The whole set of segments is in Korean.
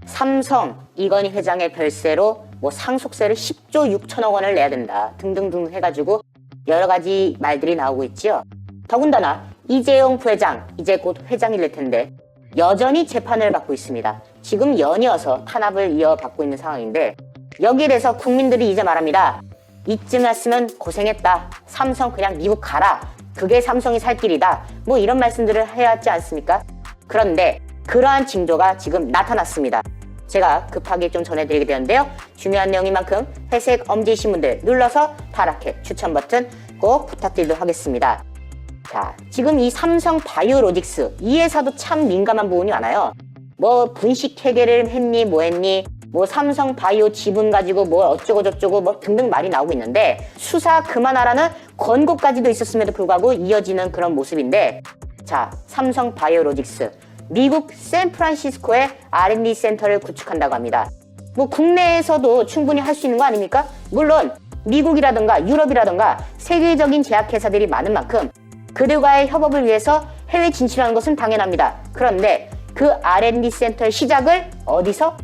삼성 이건희 회장의 별세로 뭐 상속세를 10조 6천억 원을 내야 된다 등등등 해가지고 여러 가지 말들이 나오고 있지요. 더군다나 이재용 부회장 이제 곧 회장이 될 텐데 여전히 재판을 받고 있습니다. 지금 연이어서 탄압을 이어받고 있는 상황인데 여기에 대해서 국민들이 이제 말합니다. 이쯤 왔으면 고생했다. 삼성 그냥 미국 가라. 그게 삼성이 살 길이다. 뭐 이런 말씀들을 해야 하지 않습니까? 그런데 그러한 징조가 지금 나타났습니다. 제가 급하게 좀 전해드리게 되었는데요. 중요한 내용인 만큼 회색 엄지이신 분들 눌러서 파랗게 추천 버튼 꼭 부탁드리도록 하겠습니다. 자, 지금 이 삼성 바이오로직스 이 회사도 참 민감한 부분이 많아요. 뭐 분식 회계를 했니 뭐 했니 뭐 삼성 바이오 지분 가지고 뭐 어쩌고 저쩌고 뭐 등등 말이 나오고 있는데 수사 그만하라는 권고까지도 있었음에도 불구하고 이어지는 그런 모습인데 자, 삼성 바이오로직스 미국 샌프란시스코에 R&D 센터를 구축한다고 합니다. 뭐 국내에서도 충분히 할 수 있는 거 아닙니까? 물론 미국이라든가 유럽이라든가 세계적인 제약회사들이 많은 만큼 그들과의 협업을 위해서 해외 진출하는 것은 당연합니다. 그런데 그 R&D 센터의 시작을 어디서?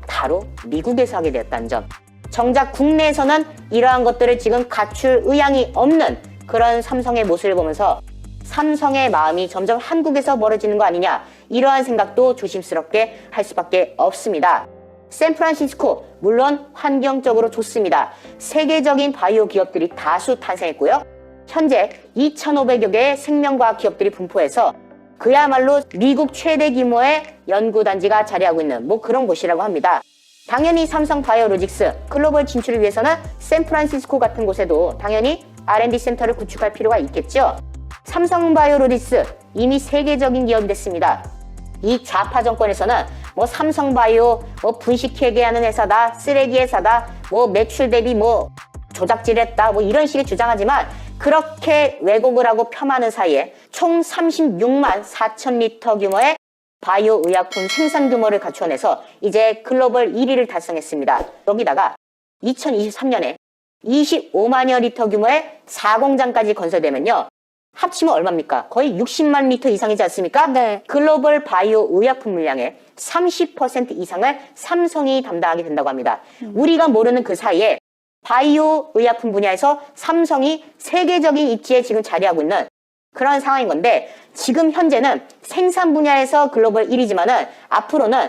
바로 미국에서 하게 되었다는 점. 정작 국내에서는 이러한 것들을 지금 갖출 의향이 없는 그런 삼성의 모습을 보면서 삼성의 마음이 점점 한국에서 멀어지는 거 아니냐 이러한 생각도 조심스럽게 할 수밖에 없습니다. 샌프란시스코 물론 환경적으로 좋습니다. 세계적인 바이오 기업들이 다수 탄생했고요. 현재 2,500여 개의 생명과학 기업들이 분포해서 그야말로 미국 최대 규모의 연구단지가 자리하고 있는 뭐 그런 곳이라고 합니다. 당연히 삼성 바이오로직스 글로벌 진출을 위해서는 샌프란시스코 같은 곳에도 당연히 R&D 센터를 구축할 필요가 있겠죠. 삼성 바이오로직스 이미 세계적인 기업이 됐습니다. 이 좌파 정권에서는 뭐 삼성 바이오 뭐 분식 회계하는 회사다 쓰레기 회사다 뭐 매출 대비 뭐 조작질했다 뭐 이런 식의 주장하지만 그렇게 왜곡을 하고 폄하하는 사이에 총 36만 4천 리터 규모의 바이오 의약품 생산 규모를 갖추어내서 이제 글로벌 1위를 달성했습니다. 여기다가 2023년에 25만여 리터 규모의 4공장까지 건설되면요. 합치면 얼마입니까? 거의 60만 리터 이상이지 않습니까? 네. 글로벌 바이오 의약품 물량의 30% 이상을 삼성이 담당하게 된다고 합니다. 우리가 모르는 그 사이에 바이오 의약품 분야에서 삼성이 세계적인 입지에 지금 자리하고 있는 그런 상황인 건데 지금 현재는 생산 분야에서 글로벌 1위지만은 앞으로는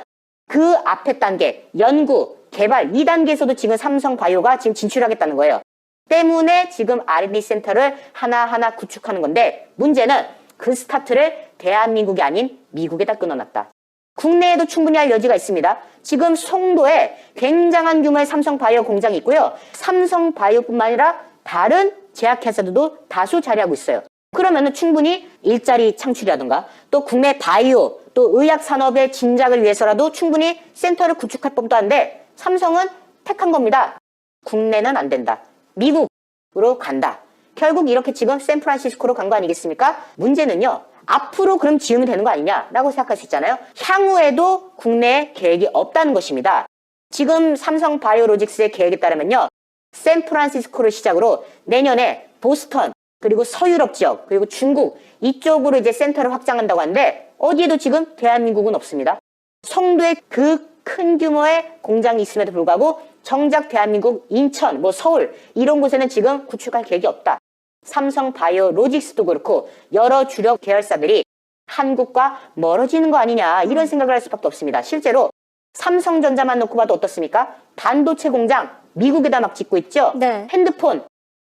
그 앞에 단계 연구, 개발 2단계에서도 지금 삼성 바이오가 지금 진출하겠다는 거예요. 때문에 지금 R&D 센터를 하나하나 구축하는 건데 문제는 그 스타트를 대한민국이 아닌 미국에다 끊어놨다. 국내에도 충분히 할 여지가 있습니다. 지금 송도에 굉장한 규모의 삼성 바이오 공장이 있고요. 삼성 바이오뿐만 아니라 다른 제약회사들도 다수 자리하고 있어요. 그러면은 충분히 일자리 창출이라든가 또 국내 바이오 또 의약 산업의 진작을 위해서라도 충분히 센터를 구축할 법도 한데 삼성은 택한 겁니다. 국내는 안 된다. 미국으로 간다. 결국 이렇게 지금 샌프란시스코로 간 거 아니겠습니까? 문제는요. 앞으로 그럼 지으면 되는 거 아니냐라고 생각할 수 있잖아요. 향후에도 국내에 계획이 없다는 것입니다. 지금 삼성 바이오로직스의 계획에 따르면요. 샌프란시스코를 시작으로 내년에 보스턴 그리고 서유럽 지역 그리고 중국 이쪽으로 이제 센터를 확장한다고 하는데 어디에도 지금 대한민국은 없습니다. 송도에 그 큰 규모의 공장이 있음에도 불구하고 정작 대한민국 인천 뭐 서울 이런 곳에는 지금 구축할 계획이 없다. 삼성 바이오로직스도 그렇고 여러 주력 계열사들이 한국과 멀어지는 거 아니냐 이런 생각을 할 수밖에 없습니다. 실제로 삼성전자만 놓고 봐도 어떻습니까? 반도체 공장 미국에다 막 짓고 있죠. 네. 핸드폰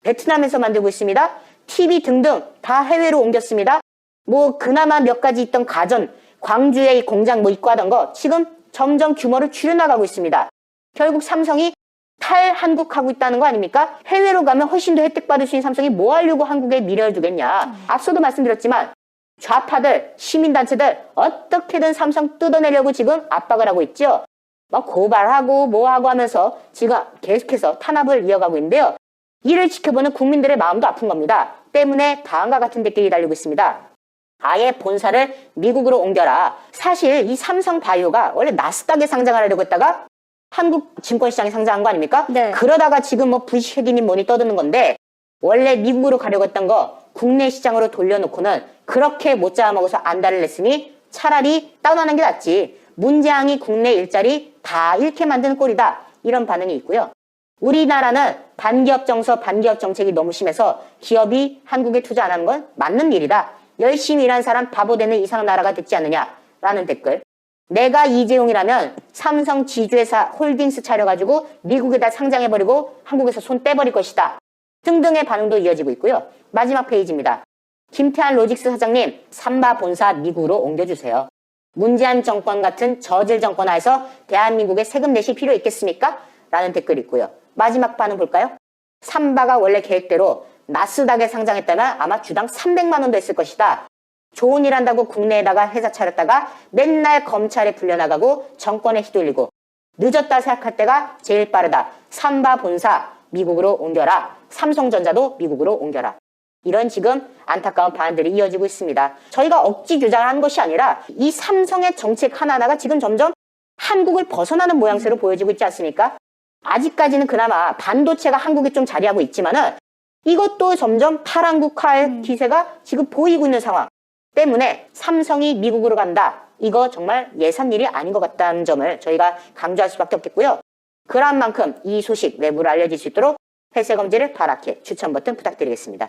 베트남에서 만들고 있습니다. TV 등등 다 해외로 옮겼습니다. 뭐 그나마 몇 가지 있던 가전 광주에 이 공장 뭐 있고 하던 거 지금 점점 규모를 줄여나가고 있습니다. 결국 삼성이 탈한국하고 있다는 거 아닙니까? 해외로 가면 훨씬 더 혜택 받을 수 있는 삼성이 뭐 하려고 한국에 미래를 두겠냐. 앞서도 말씀드렸지만 좌파들, 시민단체들 어떻게든 삼성 뜯어내려고 지금 압박을 하고 있죠. 막 고발하고 뭐하고 하면서 지금 계속해서 탄압을 이어가고 있는데요. 이를 지켜보는 국민들의 마음도 아픈 겁니다. 때문에 다음과 같은 댓글이 달리고 있습니다. 아예 본사를 미국으로 옮겨라. 사실 이 삼성 바이오가 원래 나스닥에 상장을 하려고 했다가 한국 증권시장에 상장한 거 아닙니까? 네. 그러다가 지금 뭐 부식회계니 뭐니 떠드는 건데 원래 미국으로 가려고 했던 거 국내 시장으로 돌려놓고는 그렇게 못 잡아먹어서 안달을 냈으니 차라리 다운하는 게 낫지. 문재앙이 국내 일자리 다 잃게 만드는 꼴이다. 이런 반응이 있고요. 우리나라는 반기업 정서, 반기업 정책이 너무 심해서 기업이 한국에 투자 안 하는 건 맞는 일이다. 열심히 일한 사람 바보 되는 이상 나라가 됐지 않느냐라는 댓글. 내가 이재용이라면 삼성 지주회사 홀딩스 차려가지고 미국에다 상장해버리고 한국에서 손 떼버릴 것이다. 등등의 반응도 이어지고 있고요. 마지막 페이지입니다. 김태환 로직스 사장님, 삼바 본사 미국으로 옮겨주세요. 문재인 정권 같은 저질 정권 하에서 대한민국에 세금 내실 필요 있겠습니까? 라는 댓글이 있고요. 마지막 반응 볼까요? 삼바가 원래 계획대로 나스닥에 상장했다면 아마 주당 300만 원도 했을 것이다. 좋은 일 한다고 국내에다가 회사 차렸다가 맨날 검찰에 불려나가고 정권에 휘둘리고 늦었다 생각할 때가 제일 빠르다. 삼바 본사 미국으로 옮겨라. 삼성전자도 미국으로 옮겨라. 이런 지금 안타까운 반응들이 이어지고 있습니다. 저희가 억지 규정을 하는 것이 아니라 이 삼성의 정책 하나하나가 지금 점점 한국을 벗어나는 모양새로 보여지고 있지 않습니까? 아직까지는 그나마 반도체가 한국에 좀 자리하고 있지만은 이것도 점점 탈한국화의 기세가 지금 보이고 있는 상황 때문에 삼성이 미국으로 간다. 이거 정말 예산 일이 아닌 것 같다는 점을 저희가 강조할 수밖에 없겠고요. 그런 만큼 이 소식 외부로 알려질 수 있도록 회색검지를 파랗게 추천 버튼 부탁드리겠습니다.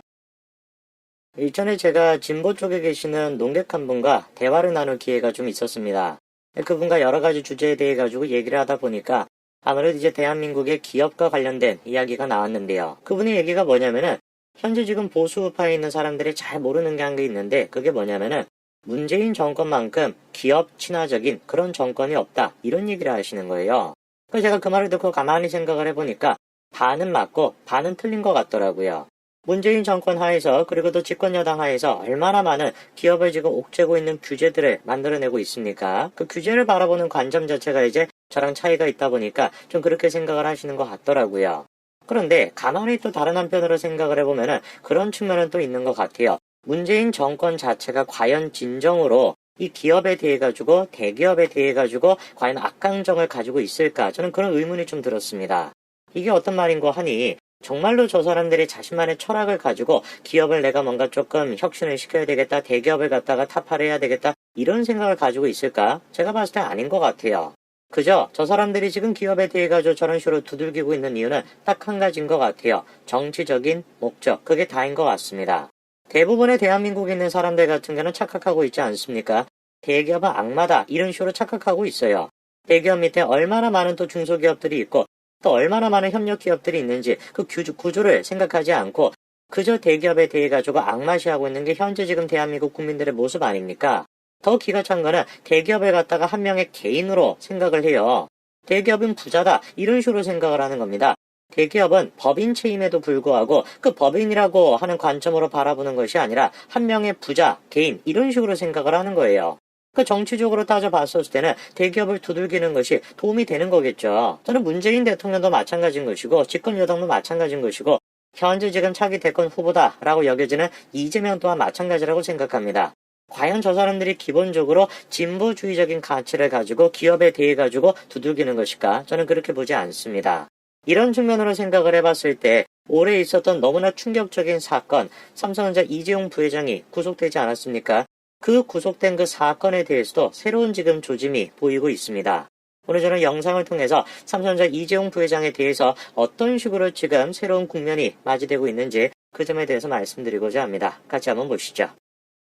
일전에 제가 진보 쪽에 계시는 농객 한 분과 대화를 나눌 기회가 좀 있었습니다. 그분과 여러 가지 주제에 대해 가지고 얘기를 하다 보니까 아무래도 이제 대한민국의 기업과 관련된 이야기가 나왔는데요. 그분의 얘기가 뭐냐면은 현재 지금 보수파에 있는 사람들이 잘 모르는 게 한 게 있는데 그게 뭐냐면은 문재인 정권만큼 기업 친화적인 그런 정권이 없다. 이런 얘기를 하시는 거예요. 그래서 제가 그 말을 듣고 가만히 생각을 해보니까 반은 맞고 반은 틀린 것 같더라고요. 문재인 정권 하에서 그리고 또 집권여당 하에서 얼마나 많은 기업을 지금 옥죄고 있는 규제들을 만들어내고 있습니까? 그 규제를 바라보는 관점 자체가 이제 저랑 차이가 있다 보니까 좀 그렇게 생각을 하시는 것 같더라고요. 그런데 가만히 또 다른 한편으로 생각을 해보면은 그런 측면은 또 있는 것 같아요. 문재인 정권 자체가 과연 진정으로 이 기업에 대해 가지고 대기업에 대해 가지고 과연 악감정을 가지고 있을까? 저는 그런 의문이 좀 들었습니다. 이게 어떤 말인고 하니 정말로 저 사람들이 자신만의 철학을 가지고 기업을 내가 뭔가 조금 혁신을 시켜야 되겠다, 대기업을 갖다가 타파를 해야 되겠다 이런 생각을 가지고 있을까? 제가 봤을 때 아닌 것 같아요. 그죠? 저 사람들이 지금 기업에 대해 가지고 저런 식으로 두들기고 있는 이유는 딱 한 가지인 것 같아요. 정치적인 목적, 그게 다인 것 같습니다. 대부분의 대한민국에 있는 사람들 같은 경우는 착각하고 있지 않습니까? 대기업은 악마다 이런 식으로 착각하고 있어요. 대기업 밑에 얼마나 많은 또 중소기업들이 있고 또 얼마나 많은 협력기업들이 있는지 그 구조를 생각하지 않고 그저 대기업에 대해 가지고 악마시하고 있는 게 현재 지금 대한민국 국민들의 모습 아닙니까? 더 기가 찬 거는 대기업을 갖다가 한 명의 개인으로 생각을 해요. 대기업은 부자다 이런 식으로 생각을 하는 겁니다. 대기업은 법인체임에도 불구하고 그 법인이라고 하는 관점으로 바라보는 것이 아니라 한 명의 부자, 개인 이런 식으로 생각을 하는 거예요. 그 정치적으로 따져봤을 때는 대기업을 두들기는 것이 도움이 되는 거겠죠. 저는 문재인 대통령도 마찬가지인 것이고 집권 여당도 마찬가지인 것이고 현재 지금 차기 대권 후보다라고 여겨지는 이재명 또한 마찬가지라고 생각합니다. 과연 저 사람들이 기본적으로 진보주의적인 가치를 가지고 기업에 대해 가지고 두들기는 것일까? 저는 그렇게 보지 않습니다. 이런 측면으로 생각을 해봤을 때 올해 있었던 너무나 충격적인 사건, 삼성전자 이재용 부회장이 구속되지 않았습니까? 그 구속된 그 사건에 대해서도 새로운 지금 조짐이 보이고 있습니다. 오늘 저는 영상을 통해서 삼성전자 이재용 부회장에 대해서 어떤 식으로 지금 새로운 국면이 맞이되고 있는지 그 점에 대해서 말씀드리고자 합니다. 같이 한번 보시죠.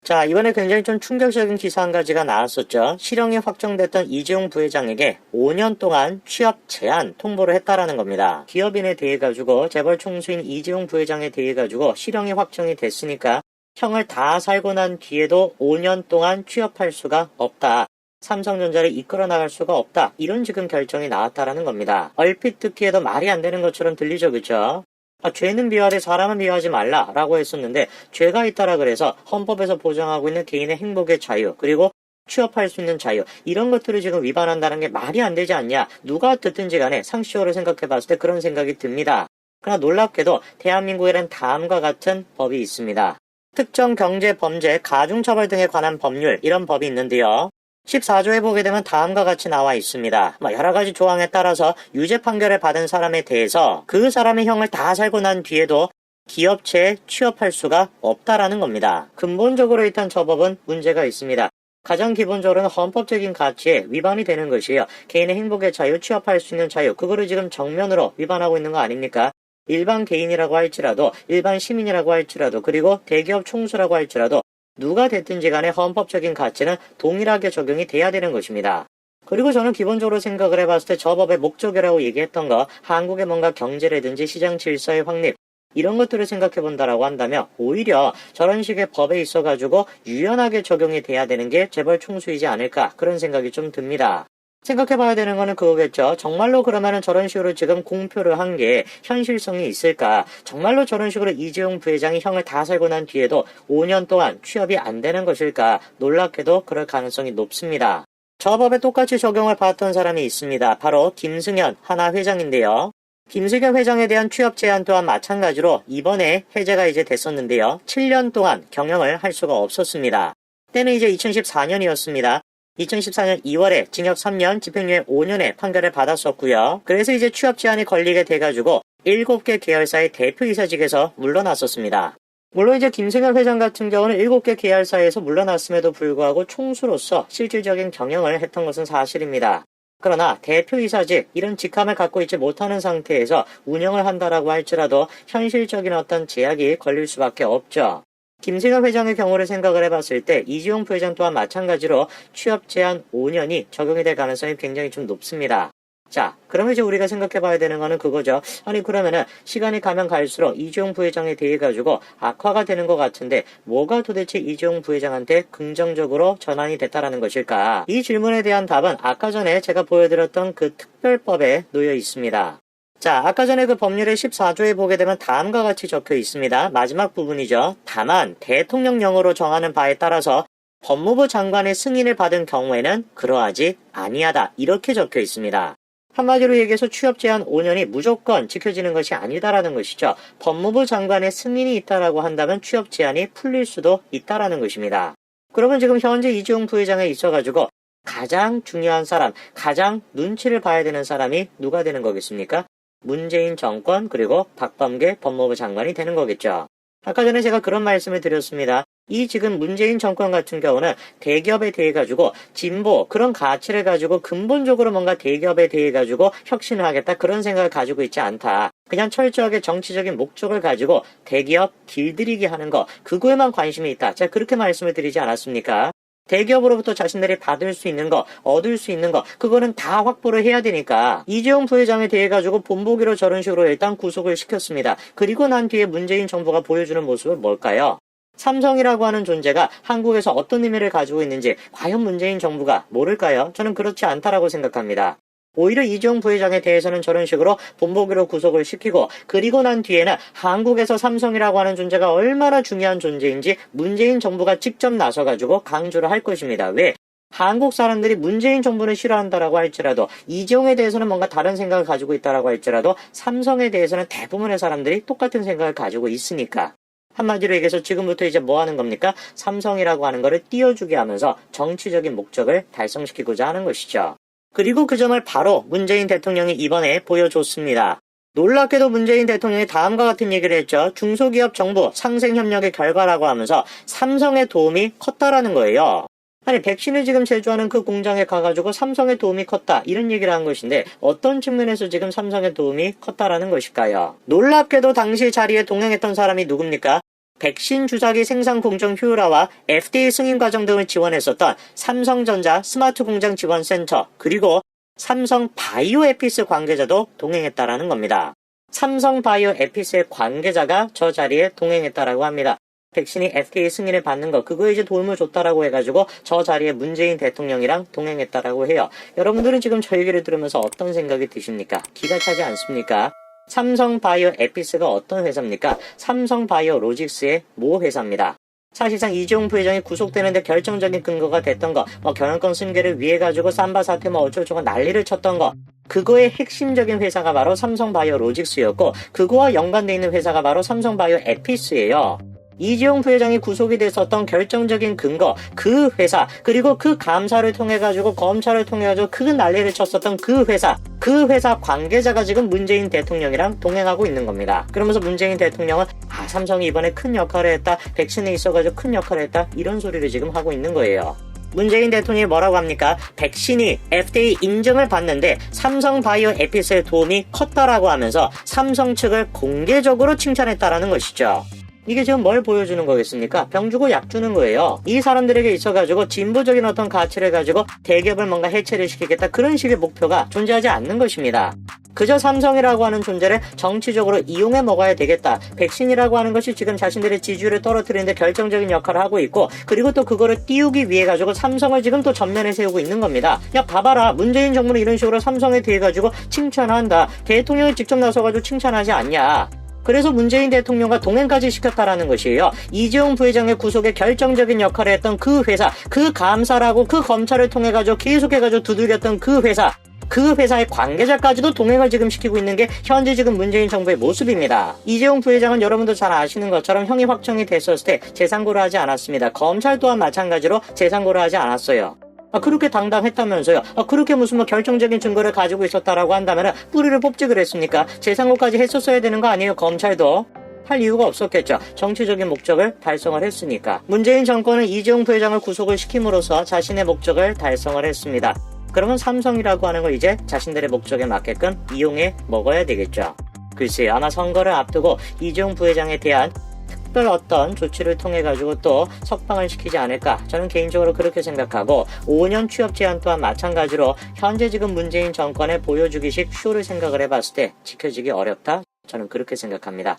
자, 이번에 굉장히 좀 충격적인 기사 한 가지가 나왔었죠. 실형이 확정됐던 이재용 부회장에게 5년 동안 취업 제한 통보를 했다라는 겁니다. 기업인에 대해 가지고 재벌 총수인 이재용 부회장에 대해 가지고 실형이 확정이 됐으니까 형을 다 살고 난 뒤에도 5년 동안 취업할 수가 없다. 삼성전자를 이끌어 나갈 수가 없다. 이런 지금 결정이 나왔다라는 겁니다. 얼핏 듣기에도 말이 안 되는 것처럼 들리죠, 그렇죠? 죄는 미워하되 사람은 미워하지 말라라고 했었는데 죄가 있다라 그래서 헌법에서 보장하고 있는 개인의 행복의 자유 그리고 취업할 수 있는 자유 이런 것들을 지금 위반한다는 게 말이 안 되지 않냐. 누가 듣든지 간에 상식적으로 생각해 봤을 때 그런 생각이 듭니다. 그러나 놀랍게도 대한민국에는 다음과 같은 법이 있습니다. 특정 경제 범죄 가중처벌 등에 관한 법률 이런 법이 있는데요. 14조에 보게 되면 다음과 같이 나와 있습니다. 여러 가지 조항에 따라서 유죄 판결을 받은 사람에 대해서 그 사람의 형을 다 살고 난 뒤에도 기업체에 취업할 수가 없다라는 겁니다. 근본적으로 일단 저 법은 문제가 있습니다. 가장 기본적으로는 헌법적인 가치에 위반이 되는 것이에요. 개인의 행복의 자유, 취업할 수 있는 자유, 그거를 지금 정면으로 위반하고 있는 거 아닙니까? 일반 개인이라고 할지라도, 일반 시민이라고 할지라도, 그리고 대기업 총수라고 할지라도 누가 됐든지 간에 헌법적인 가치는 동일하게 적용이 돼야 되는 것입니다. 그리고 저는 기본적으로 생각을 해봤을 때 저 법의 목적이라고 얘기했던 거, 한국의 뭔가 경제라든지 시장 질서의 확립, 이런 것들을 생각해 본다라고 한다면 오히려 저런 식의 법에 있어가지고 유연하게 적용이 돼야 되는 게 재벌 총수이지 않을까, 그런 생각이 좀 듭니다. 생각해 봐야 되는 거는 그거겠죠. 정말로 그러면은 저런 식으로 지금 공표를 한 게 현실성이 있을까? 정말로 저런 식으로 이재용 부회장이 형을 다 살고 난 뒤에도 5년 동안 취업이 안 되는 것일까? 놀랍게도 그럴 가능성이 높습니다. 저 법에 똑같이 적용을 받았던 사람이 있습니다. 바로 김승현 하나 회장인데요. 김승현 회장에 대한 취업 제한 또한 마찬가지로 이번에 해제가 이제 됐었는데요. 7년 동안 경영을 할 수가 없었습니다. 때는 이제 2014년이었습니다. 2014년 2월에 징역 3년, 집행유예 5년의 판결을 받았었고요. 그래서 이제 취업 제한이 걸리게 돼가지고 7개 계열사의 대표이사직에서 물러났었습니다. 물론 이제 김승현 회장 같은 경우는 7개 계열사에서 물러났음에도 불구하고 총수로서 실질적인 경영을 했던 것은 사실입니다. 그러나 대표이사직, 이런 직함을 갖고 있지 못하는 상태에서 운영을 한다라고 할지라도 현실적인 어떤 제약이 걸릴 수밖에 없죠. 김승현 회장의 경우를 생각을 해봤을 때 이재용 부회장 또한 마찬가지로 취업 제한 5년이 적용이 될 가능성이 굉장히 좀 높습니다. 자, 그러면 이제 우리가 생각해 봐야 되는 거는 그거죠. 아니 그러면은 시간이 가면 갈수록 이재용 부회장에 대해 가지고 악화가 되는 것 같은데 뭐가 도대체 이재용 부회장한테 긍정적으로 전환이 됐다라는 것일까? 이 질문에 대한 답은 아까 전에 제가 보여드렸던 그 특별법에 놓여 있습니다. 자, 아까 전에 그 법률의 14조에 보게 되면 다음과 같이 적혀 있습니다. 마지막 부분이죠. 다만 대통령령으로 정하는 바에 따라서 법무부 장관의 승인을 받은 경우에는 그러하지 아니하다, 이렇게 적혀 있습니다. 한마디로 얘기해서 취업 제한 5년이 무조건 지켜지는 것이 아니다라는 것이죠. 법무부 장관의 승인이 있다라고 한다면 취업 제한이 풀릴 수도 있다라는 것입니다. 그러면 지금 현재 이재용 부회장에 있어가지고 가장 중요한 사람, 가장 눈치를 봐야 되는 사람이 누가 되는 거겠습니까? 문재인 정권, 그리고 박범계 법무부 장관이 되는 거겠죠. 아까 전에 제가 그런 말씀을 드렸습니다. 이 지금 문재인 정권 같은 경우는 대기업에 대해 가지고 진보, 그런 가치를 가지고 근본적으로 뭔가 대기업에 대해 가지고 혁신을 하겠다, 그런 생각을 가지고 있지 않다. 그냥 철저하게 정치적인 목적을 가지고 대기업 길들이기 하는 거, 그거에만 관심이 있다. 제가 그렇게 말씀을 드리지 않았습니까? 대기업으로부터 자신들이 받을 수 있는 거, 얻을 수 있는 거, 그거는 다 확보를 해야 되니까 이재용 부회장에 대해 가지고 본보기로 저런 식으로 일단 구속을 시켰습니다. 그리고 난 뒤에 문재인 정부가 보여주는 모습은 뭘까요? 삼성이라고 하는 존재가 한국에서 어떤 의미를 가지고 있는지 과연 문재인 정부가 모를까요? 저는 그렇지 않다라고 생각합니다. 오히려 이재용 부회장에 대해서는 저런 식으로 본보기로 구속을 시키고, 그리고 난 뒤에는 한국에서 삼성이라고 하는 존재가 얼마나 중요한 존재인지 문재인 정부가 직접 나서가지고 강조를 할 것입니다. 왜? 한국 사람들이 문재인 정부는 싫어한다라고 할지라도, 이재용에 대해서는 뭔가 다른 생각을 가지고 있다라고 할지라도 삼성에 대해서는 대부분의 사람들이 똑같은 생각을 가지고 있으니까. 한마디로 얘기해서 지금부터 이제 뭐 하는 겁니까? 삼성이라고 하는 거를 띄워주게 하면서 정치적인 목적을 달성시키고자 하는 것이죠. 그리고 그 점을 바로 문재인 대통령이 이번에 보여줬습니다. 놀랍게도 문재인 대통령이 다음과 같은 얘기를 했죠. 중소기업 정부 상생협력의 결과라고 하면서 삼성의 도움이 컸다라는 거예요. 아니, 백신을 지금 제조하는 그 공장에 가가지고 삼성의 도움이 컸다, 이런 얘기를 한 것인데 어떤 측면에서 지금 삼성의 도움이 컸다라는 것일까요? 놀랍게도 당시 자리에 동행했던 사람이 누굽니까? 백신 주사기 생산 공정 효율화와 FDA 승인 과정 등을 지원했었던 삼성전자 스마트 공장 지원센터, 그리고 삼성 바이오에피스 관계자도 동행했다라는 겁니다. 삼성 바이오에피스의 관계자가 저 자리에 동행했다라고 합니다. 백신이 FDA 승인을 받는 거, 그거에 이제 도움을 줬다라고 해가지고 저 자리에 문재인 대통령이랑 동행했다라고 해요. 여러분들은 지금 저 얘기를 들으면서 어떤 생각이 드십니까? 기가 차지 않습니까? 삼성 바이오 에피스가 어떤 회사입니까? 삼성 바이오 로직스의 모 회사입니다. 사실상 이재용 부회장이 구속되는데 결정적인 근거가 됐던 거, 경영권 승계를 위해 가지고 삼바 사태 어쩌고저쩌고 난리를 쳤던 거, 그거의 핵심적인 회사가 바로 삼성 바이오 로직스였고, 그거와 연관되어 있는 회사가 바로 삼성 바이오 에피스예요. 이재용 부회장이 구속이 됐었던 결정적인 근거, 그 회사, 그리고 그 감사를 통해 가지고 검찰을 통해 가지고 그 난리를 쳤었던 그 회사 관계자가 지금 문재인 대통령이랑 동행하고 있는 겁니다. 그러면서 문재인 대통령은 삼성이 이번에 큰 역할을 했다, 백신에 있어가지고 큰 역할을 했다, 이런 소리를 지금 하고 있는 거예요. 문재인 대통령이 뭐라고 합니까? 백신이 FDA 인증을 받는데 삼성바이오 에피스의 도움이 컸다라고 하면서 삼성 측을 공개적으로 칭찬했다라는 것이죠. 이게 지금 뭘 보여주는 거겠습니까? 병 주고 약 주는 거예요. 이 사람들에게 있어가지고 진보적인 어떤 가치를 가지고 대기업을 뭔가 해체를 시키겠다, 그런 식의 목표가 존재하지 않는 것입니다. 그저 삼성이라고 하는 존재를 정치적으로 이용해 먹어야 되겠다. 백신이라고 하는 것이 지금 자신들의 지지율을 떨어뜨리는데 결정적인 역할을 하고 있고, 그리고 또 그거를 띄우기 위해 가지고 삼성을 지금 또 전면에 세우고 있는 겁니다. 야, 봐봐라. 문재인 정부는 이런 식으로 삼성에 대해 가지고 칭찬한다. 대통령이 직접 나서가지고 칭찬하지 않냐. 그래서 문재인 대통령과 동행까지 시켰다라는 것이에요. 이재용 부회장의 구속에 결정적인 역할을 했던 그 회사, 그 감사라고 그 검찰을 통해가지고 계속해가지고 두들겼던 그 회사, 그 회사의 관계자까지도 동행을 지금 시키고 있는 게 현재 지금 문재인 정부의 모습입니다. 이재용 부회장은 여러분도 잘 아시는 것처럼 형이 확정이 됐었을 때 재상고를 하지 않았습니다. 검찰 또한 마찬가지로 재상고를 하지 않았어요. 그렇게 당당했다면서요. 그렇게 무슨 결정적인 증거를 가지고 있었다라고 한다면 뿌리를 뽑지 그랬습니까? 재상고까지 했었어야 되는 거 아니에요? 검찰도 할 이유가 없었겠죠. 정치적인 목적을 달성을 했으니까. 문재인 정권은 이재용 부회장을 구속을 시킴으로써 자신의 목적을 달성을 했습니다. 그러면 삼성이라고 하는 걸 이제 자신들의 목적에 맞게끔 이용해 먹어야 되겠죠. 글쎄요, 아마 선거를 앞두고 이재용 부회장에 대한 특별 어떤 조치를 통해 가지고 또 석방을 시키지 않을까, 저는 개인적으로 그렇게 생각하고, 5년 취업 제한 또한 마찬가지로 현재 지금 문재인 정권의 보여주기식 쇼를 생각을 해봤을 때 지켜지기 어렵다, 저는 그렇게 생각합니다.